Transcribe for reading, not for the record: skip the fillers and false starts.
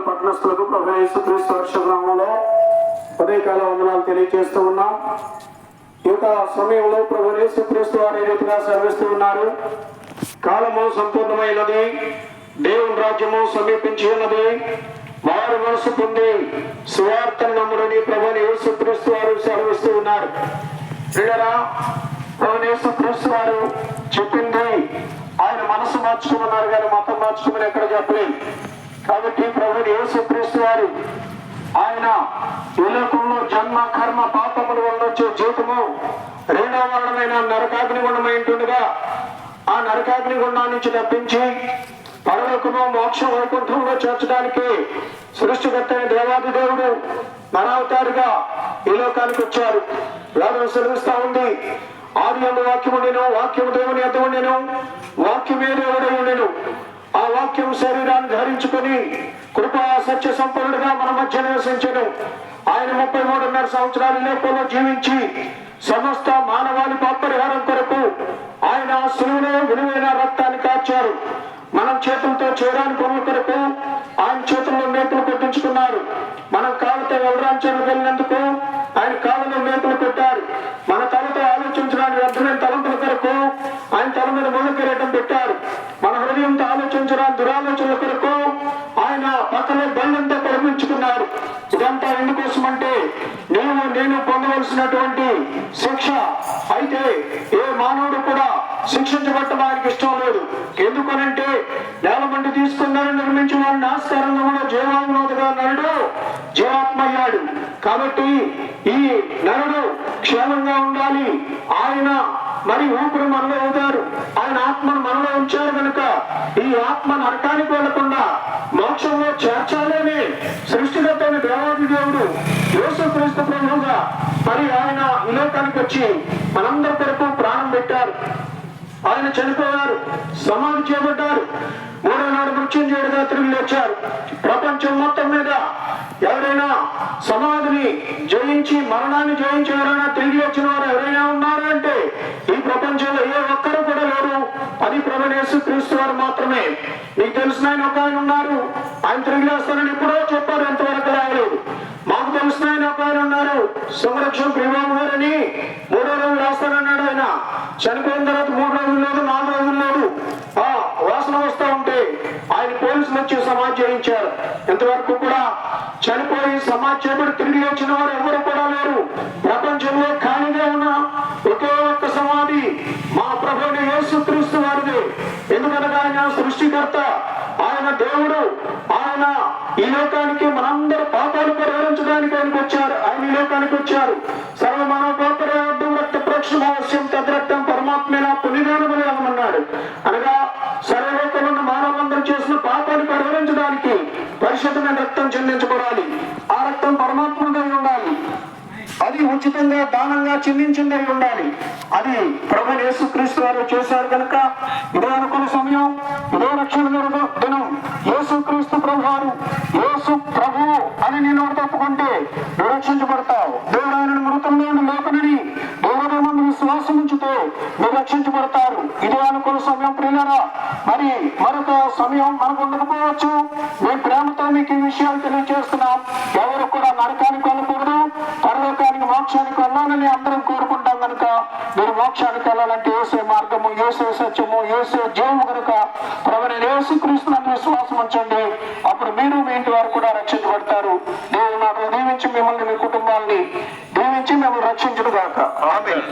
కర్నూలు పట్టణస్థులకు ప్రభు యేసుక్రీస్తు వర్షగ్రామంలో ఉదయకాల వందనాలు తెలియజేస్తూ ఉన్నాం. ఈ యొక్క సమయంలో ప్రభు యేసుక్రీస్తు వారు ఏ రీతిగా సెలవిస్తూ ఉన్నారు. కాలము సంపూర్ణమైనది, దేవుని రాజ్యము సమీపించి ఉన్నది, వారు మనసు పొంది సువార్తను నమ్ముడని ప్రభు యేసుక్రీస్తు వారు సెలవిస్తూ ఉన్నారు. ప్రియరా, ప్రభు యేసుక్రీస్తు వారు చెప్పింది ఆయన మనసు మార్చుకున్నారు కానీ మతం మార్చుకుని ఎక్కడ చెప్పలేదు. కాబట్టి ప్రభు యేసుక్రీస్తు వారు ఆయన ఈ లోకంలో జన్మ కర్మ పాపముల వల్ల వచ్చే జీవితము రెండవ మరణమైన నరకాగ్ని గుండమై ఉంటుండగా ఆ నరకాగ్ని గుండా నుంచి తప్పించి పరలోకము మోక్షం వైకుంఠంలో చేర్చడానికి సృష్టికర్త అయిన దేవాది దేవుడు మరవతారుగా ఈ లోకానికి వచ్చారు. వేదం సెలవిస్తా ఉంది, ఆది యందు వాక్యము ఉండెను, వాక్యము దేవుని యొద్ద ఉండెను, వాక్యమే దేవుడై ఉండెను. ఆ వాక్యం శరీరాన్ని ధరించుకొని కృపా సత్య సంపన్నుడుగా మన మధ్య నివసించెను. ఆయన 33.5 సంవత్సరాల లోకంలో జీవించి సమస్త మానవాళి పాపరిహారం కొరకు ఆయన శిలువలో విలువైన రక్తాన్ని కార్చారు. మనం చేతులతో చేయడానికి పనుల కొరకు ఆయన చేతుల్లో మేకులు కొట్టించుకున్నారు. మనం కాళ్ళతో వెళ్ళరాంచడానికి వెళ్ళినందుకు ఆయన కాళ్ళలో మేకులు కొట్టారు. మన తలతో ఆలోచించడానికి వ్యర్థమైన తలంపుల కొరకు ఆయన తల మీద ముళ్ళ కిరీటం పెట్టారు. మన హృదయంతో ఆలోచించడానికి దురాలోచనల కొరకు ఆయన పక్కనే బండంతో పరిమించుకున్నారు. ఇదంతా ఎందుకోసం అంటే నేను పొందవలసినటువంటి శిక్ష. అయితే ఏ మానవుడు కూడా శిక్షించబట్టడం ఆయనకి ఇష్టం లేదు. ఎందుకనంటే నేల మంటి తీసుకున్నారని నిర్మించి వారిని ఆస్కారంలో కూడా జీవాత్మగా నరుడు జీవాత్మ అయ్యాడు. కాబట్టి ఈ నరుడు క్షేమంగా ఉండాలి. ఆయన మరి ఊపిరి మనలో అవుతారు, ఆయన ఆత్మను మనలో ఉంచారు కనుక ఈ ఆత్మ నరకానికి వెళ్లకుండా మోక్షంలో చేర్చాలని సృష్టికర్త అయిన దేవాది దేవుడు యేసుక్రీస్తు ప్రభువుగా మరి ఆయన ఈ లోకానికి వచ్చి మనందరి కొరకు ప్రాణం పెట్టారు. ఆయన చనిపోయారు, సమాధి చేయబడ్డారు, 3వ నాడు మృత్యుంజయుడిగా తిరిగి లేచారు. ప్రపంచం మొత్తం మీద ఎవరైనా సమాధిని జయించి మరణాన్ని జయించి ఎవరైనా తిరిగి వచ్చిన వారు ఎవరైనా ఉన్నారు అంటే ఈ ప్రపంచంలో ఏ ఒక్కరు కూడా లేరు. అది ప్రభు యేసుక్రీస్తు వారు మాత్రమే. మీకు తెలిసిన ఆయన ఒక ఆయన ఉన్నారు, ఆయన తిరిగి లేస్తానని ఎప్పుడో చెప్పారు, ఎంతవరకు రాలేదు. మాకు తెలిసిన ఆయన ఒక ఆయన ఉన్నారు, సంరక్షణ ప్రియబాబు గారని 3వ రోజు లేస్తానన్నాడు. ఆయన చనిపోయిన తర్వాత 3 రోజులు లేదు, 4 రోజులు లేదు, ఆ వాసన వస్తూ ఉంటే ఆయన పోలీసులు వచ్చి సమాధి చేయించారు. ఇంతవరకు కూడా చనిపోయి సమాధి చేయబడి తిరిగి వచ్చిన వారు ఎవరు కూడా లేరు. ప్రపంచంలో ఖాళీగా ఉన్న ఒకే ఒక్క సమాధి మా ప్రభువు యేసుక్రీస్తు వారిది. ఎందుకనగా ఆయన సృష్టికర్త, ఆయన దేవుడు, ఆయన ఈ లోకానికి మనందరూ పాపాలు పరిహరించడానికి ఆయనకు వచ్చారు. ఆయన ఈ లోకానికి వచ్చారు. సర్వమానవ పాపరార్థం రక్త ప్రోక్షణ అవశ్యం తద్రక్తం పరమాత్మేన పునిదానములు అన్నాడు. అనగా సర్వలోకంలో ఉన్న మానవులందరూ చేసిన పాపాన్ని పరిహరించడానికి పరిశుద్ధమైన రక్తం చెందించబడాలి. ఆ రక్తం పరమాత్మగా ఉండాలి. అది ఉచితంగా దానంగా చెల్లించిందై ఉండాలి. అది ప్రభు యేసుక్రీస్తు వారు చేశారు కనుక ఇదే అనుకున్న సమయం, ఇదే రక్షణ దినం. యేసుక్రీస్తు ప్రభు వారు యేసు ప్రభు అని నేను తప్పుకుంటే నువ్వు రక్షించబడతావు. దేవుడు ఆయన మృతంలో లేపనని దేవుడి మందు విశ్వాసం ఉంచితే మీరు రక్షించబడతారు. ఇదే అనుకున్న సమయం ప్రియులారా. మరి మరొక సమయం మనకు ఉండకపోవచ్చు. మేము ప్రేమతో మీకు ఈ విషయాలు తెలియజేస్తున్నాం. ఎవరు కూడా నరకానికి వెళ్ళకూడదు, పరలోకానికి మోక్షానికి వెళ్ళాలని అందరం కోరుకుంటాం కనుక మీరు మోక్షానికి వెళ్ళాలంటే యేసే మార్గము, యేసే సత్యము, యేసే జీవము కనుక ప్రభువైన యేసుక్రీస్తునందు విశ్వాసం ఉంచండి. అప్పుడు మీరు మీ ఇంటి వారు కూడా రక్షించబడతారు. దేవుడు నాకు దీవించి మిమ్మల్ని, మీ కుటుంబాన్ని దీవించి మిమ్మల్ని రక్షించును గాక. ఆమేన్.